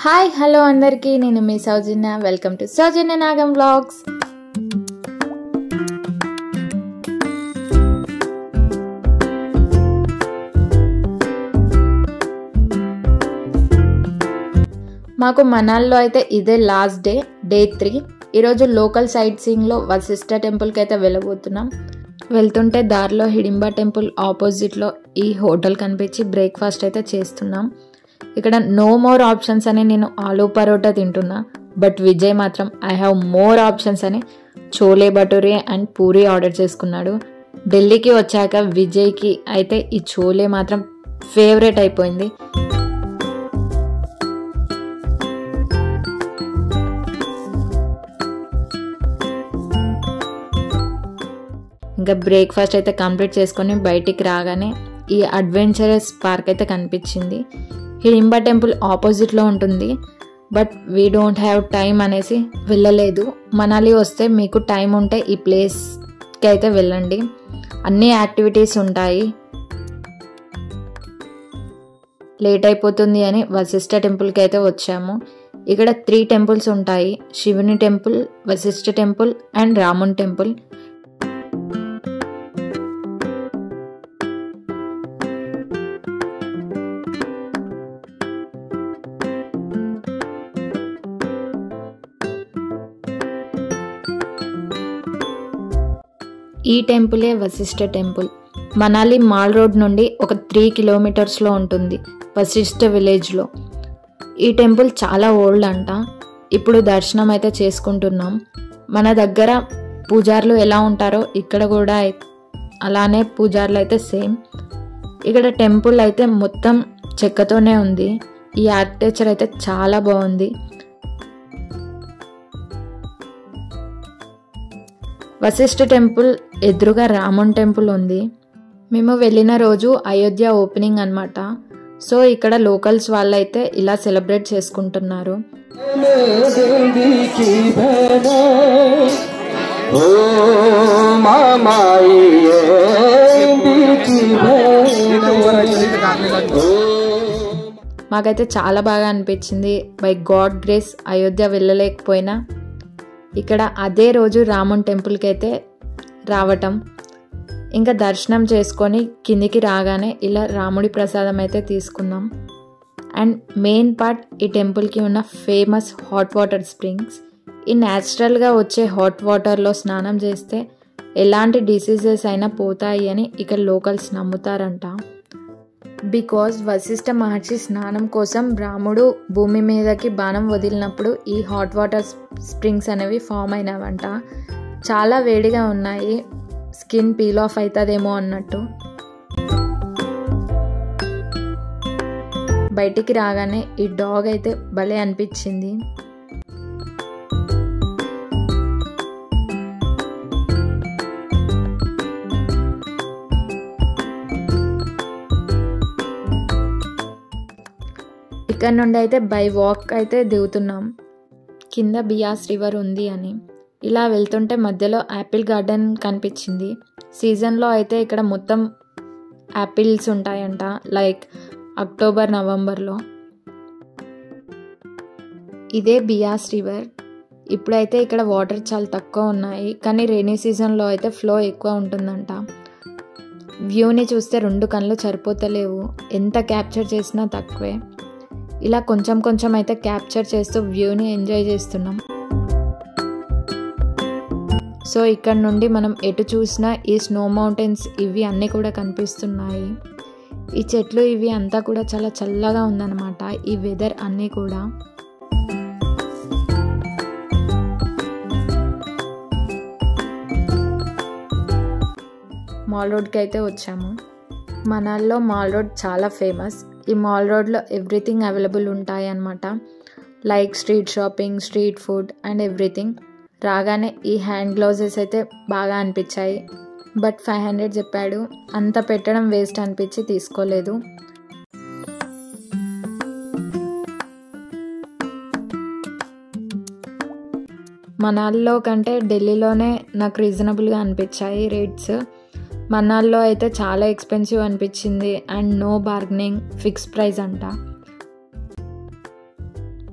Hi hello అందరికీ, నేను మీ Soujanya. Welcome to Soujanya Nagam vlogs. మాకు మనాల్లో అయితే ఇదే లాస్ట్ డే 3. ఈరోజు లోకల్ సైట్ సీయింగ్లో వశిష్ఠ టెంపుల్కి అయితే వెళ్ళబోతున్నాం. వెళ్తుంటే దారిలో హిడింబా టెంపుల్ ఆపోజిట్లో ఈ హోటల్ కనిపించి బ్రేక్ఫాస్ట్ అయితే చేస్తున్నాం. ఇక్కడ నో మోర్ ఆప్షన్స్ అని నేను ఆలూ పరోటా తింటున్నా. బట్ విజయ్ మాత్రం ఐ హ్యావ్ మోర్ ఆప్షన్స్ అని చోలే భటూరే అండ్ పూరి ఆర్డర్ చేసుకున్నాడు. ఢిల్లీకి వచ్చాక విజయ్కి అయితే ఈ చోలే మాత్రం ఫేవరెట్ అయిపోయింది. ఇంకా బ్రేక్ఫాస్ట్ అయితే కంప్లీట్ చేసుకొని బయటికి రాగానే ఈ అడ్వెంచరస్ పార్క్ అయితే కనిపించింది. హిడింబా టెంపుల్ ఆపోజిట్లో ఉంటుంది. But we don't have time అనేసి వెళ్ళలేదు. మనాలి వస్తే మీకు టైం ఉంటే ఈ ప్లేస్కి అయితే వెళ్ళండి, అన్ని యాక్టివిటీస్ ఉంటాయి. లేట్ అయిపోతుంది అని వశిష్ఠ టెంపుల్కి అయితే వచ్చాము. ఇక్కడ 3 టెంపుల్స్ ఉంటాయి: శివుని టెంపుల్, వశిష్ఠ టెంపుల్ అండ్ రాముని టెంపుల్. ఈ టెంపులే Vashishta temple. Manali mall road నుండి ఒక 3 కిలోమీటర్స్లో ఉంటుంది, వశిష్ఠ విలేజ్లో. ఈ టెంపుల్ చాలా ఓల్డ్ అంట. ఇప్పుడు దర్శనం అయితే చేసుకుంటున్నాం. మన దగ్గర పూజారులు ఎలా ఉంటారో ఇక్కడ కూడా అలానే పూజారులు అయితే సేమ్. ఇక్కడ టెంపుల్ అయితే మొత్తం చెక్కతోనే ఉంది. ఈ ఆర్కిటెక్చర్ అయితే చాలా బాగుంది. వశిష్ఠ టెంపుల్ ఎదురుగా రాముని టెంపుల్ ఉంది. మేము వెళ్ళిన రోజు అయోధ్య ఓపెనింగ్ అన్నమాట. సో ఇక్కడ లోకల్స్ వాళ్ళైతే ఇలా సెలబ్రేట్ చేసుకుంటున్నారు. మాకైతే చాలా బాగా అనిపించింది. బై గాడ్ గ్రేస్ అయోధ్య వెళ్ళలేకపోయినా ఇక్కడ అదే రోజు రాముని టెంపుల్కి అయితే రావటం, ఇంకా దర్శనం చేసుకొని కిందికి రాగానే ఇలా రాముడి ప్రసాదం అయితే తీసుకుందాం. అండ్ మెయిన్ పార్ట్, ఈ టెంపుల్కి ఉన్న ఫేమస్ హాట్ వాటర్ స్ప్రింగ్స్. ఈ న్యాచురల్గా వచ్చే హాట్ వాటర్లో స్నానం చేస్తే ఎలాంటి డిసీజెస్ అయినా పోతాయి అని ఇక్కడ లోకల్స్ నమ్ముతారంట. బికాజ్ వశిష్ఠ మహర్షి స్నానం కోసం రాముడు భూమి మీదకి బాణం వదిలినప్పుడు ఈ హాట్ వాటర్ స్ప్రింగ్స్ అనేవి ఫామ్ అయినవంట. చాలా వేడిగా ఉన్నాయి, స్కిన్ పీల్ ఆఫ్ అవుతుందేమో అన్నట్టు. బయటికి రాగానే ఈ డాగ్ అయితే భలే అనిపించింది. ఇక్కడ నుండి అయితే బై వాక్ అయితే దిగుతున్నాం. కింద బియాస్ రివర్ ఉంది అని. ఇలా వెళ్తుంటే మధ్యలో యాపిల్ గార్డెన్ కనిపించింది. సీజన్లో అయితే ఇక్కడ మొత్తం యాపిల్స్ ఉంటాయంట, లైక్ అక్టోబర్ నవంబర్లో. ఇదే బియాస్ రివర్. ఇప్పుడైతే ఇక్కడ వాటర్ చాలా తక్కువ ఉన్నాయి, కానీ రైనీ సీజన్లో అయితే ఫ్లో ఎక్కువ ఉంటుందంట. వ్యూని చూస్తే 2 కళ్ళు సరిపోతలేవు, ఎంత క్యాప్చర్ చేసినా తక్కువే. ఇలా కొంచెం కొంచెం అయితే క్యాప్చర్ చేస్తూ వ్యూని ఎంజాయ్ చేస్తున్నాం. సో ఇక్కడ నుండి మనం ఎటు చూసినా ఈ స్నో మౌంటైన్స్ ఇవి అన్నీ కూడా కనిపిస్తున్నాయి. ఈ చెట్లు ఇవి అంతా కూడా చాలా చల్లగా ఉందన్నమాట. ఈ వెదర్ అన్నీ కూడా. మాల్ రోడ్కి అయితే వచ్చాము. మనాల్లో మాల్ రోడ్ చాలా ఫేమస్. ఈ మాల్ రోడ్లో ఎవ్రీథింగ్ అవైలబుల్ ఉంటాయి అన్నమాట, like street shopping, street food and everything. రాగానే ఈ హ్యాండ్ గ్లౌజెస్ అయితే బాగా అనిపించాయి. బట్ 500 చెప్పాడు, అంత పెట్టడం వేస్ట్ అనిపించి తీసుకోలేదు. మనాల్లో కంటే ఢిల్లీలోనే నాకు రీజనబుల్గా అనిపించాయి రేట్స్. మనాల్లో అయితే చాలా ఎక్స్పెన్సివ్ అనిపించింది and no bargaining, fix price అంట.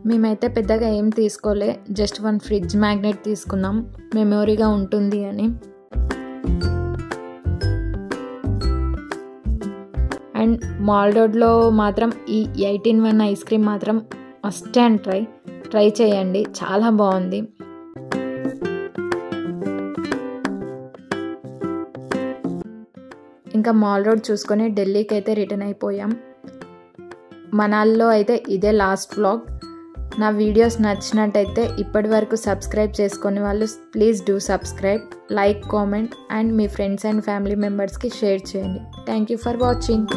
మేమైతే పెద్దగా ఏం తీసుకోలే, జస్ట్ 1 ఫ్రిడ్జ్ మ్యాగ్నెట్ తీసుకున్నాం మెమొరీగా ఉంటుంది అని. అండ్ మాల్ రోడ్లో మాత్రం ఈ 18-1 ఐస్ క్రీమ్ మాత్రం మస్ట్ అండ్ ట్రై చేయండి, చాలా బాగుంది. ఇంకా మాల్ రోడ్ చూసుకొని ఢిల్లీకి అయితే రిటర్న్ అయిపోయాం. మనాల్లో అయితే ఇదే లాస్ట్ వ్లాగ్. నా వీడియోస్ నచ్చినట్టయితే ఇప్పటి వరకు సబ్స్క్రైబ్ చేసుకొని వాళ్ళు please do subscribe, like, comment and me friends and family మెంబర్స్కి షేర్ చేయండి. Thank you for watching.